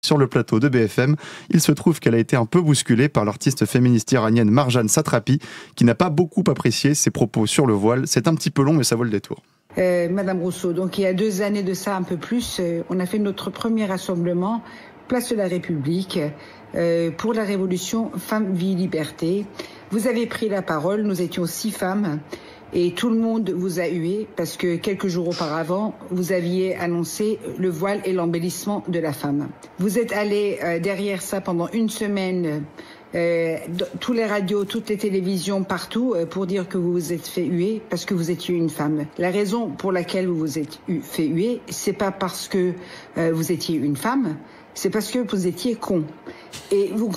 sur le plateau de BFM. Il se trouve qu'elle a été un peu bousculée par l'artiste féministe iranienne Marjane Satrapi, qui n'a pas beaucoup apprécié ses propos sur le voile. C'est un petit peu long, mais ça vaut le détour. Madame Rousseau, donc il y a 2 années de ça, un peu plus, on a fait notre premier rassemblement, place de la République, pour la révolution Femmes, Vie, Liberté. Vous avez pris la parole, nous étions 6 femmes, et tout le monde vous a hué parce que quelques jours auparavant, vous aviez annoncé le voile et l'embellissement de la femme. Vous êtes allé derrière ça pendant 1 semaine, tous les radios, toutes les télévisions, partout, pour dire que vous vous êtes fait huer parce que vous étiez une femme. La raison pour laquelle vous vous êtes fait huer, c'est pas parce que vous étiez une femme, c'est parce que vous étiez con. Et vous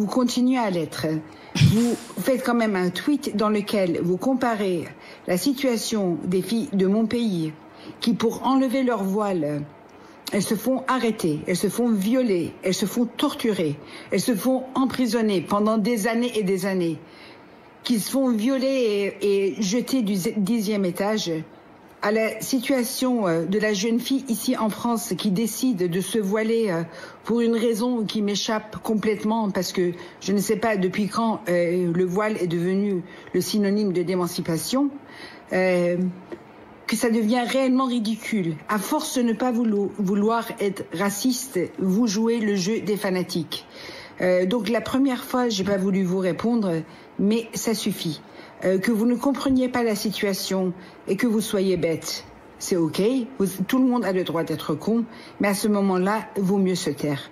continuez à l'être. Vous faites quand même un tweet dans lequel vous comparez la situation des filles de mon pays qui, pour enlever leur voile, elles se font arrêter, elles se font violer, elles se font torturer, elles se font emprisonner pendant des années et des années, qui se font violer et jeter du 10e étage, à la situation de la jeune fille ici en France qui décide de se voiler pour une raison qui m'échappe complètement, parce que je ne sais pas depuis quand le voile est devenu le synonyme de d'émancipation, que ça devient réellement ridicule. À force de ne pas vouloir être raciste, vous jouez le jeu des fanatiques. Donc la première fois, j'ai pas voulu vous répondre, mais ça suffit. Que vous ne compreniez pas la situation et que vous soyez bête, c'est ok. Tout le monde a le droit d'être con, mais à ce moment-là, vaut mieux se taire.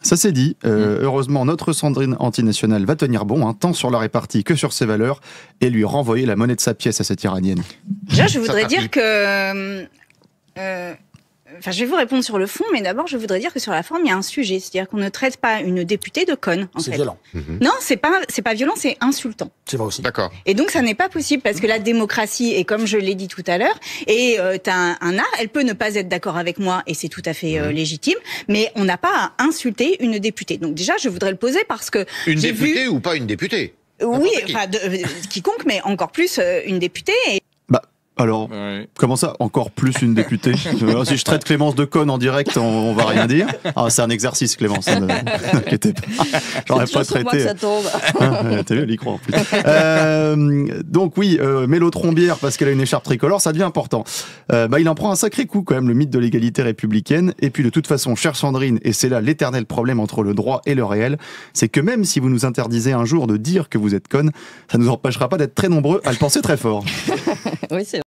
Ça c'est dit. Heureusement, notre Sandrine antinationale va tenir bon, tant sur la répartie que sur ses valeurs, et lui renvoyer la monnaie de sa pièce à cette Iranienne. Déjà, je voudrais dire que... je vais vous répondre sur le fond, mais d'abord, je voudrais dire que sur la forme, il y a un sujet. C'est-à-dire qu'on ne traite pas une députée de conne, en fait. C'est violent. Non, c'est pas violent, c'est insultant. C'est vrai aussi. D'accord. Et donc, ça n'est pas possible, parce que la démocratie, et comme je l'ai dit tout à l'heure, et t'as un art, elle peut ne pas être d'accord avec moi, et c'est tout à fait légitime, mais on n'a pas à insulter une députée. Donc déjà, je voudrais le poser parce que Une députée ou pas une députée? Oui, quiconque, mais encore plus une députée. Alors, comment ça, encore plus une députée? Si je traite Clémence de conne en direct, on va rien dire. Ah, c'est un exercice, Clémence, ne t'inquiétez pas. J'aurais pas traité. Moi que ça tombe. T'as vu, elle y croit en plus. Donc oui, Mélo Trombière, parce qu'elle a une écharpe tricolore, ça devient important. Il en prend un sacré coup quand même, le mythe de l'égalité républicaine. Et puis de toute façon, chère Sandrine, et c'est là l'éternel problème entre le droit et le réel, c'est que même si vous nous interdisez un jour de dire que vous êtes conne, ça ne nous empêchera pas d'être très nombreux à le penser très fort. Oui, c'est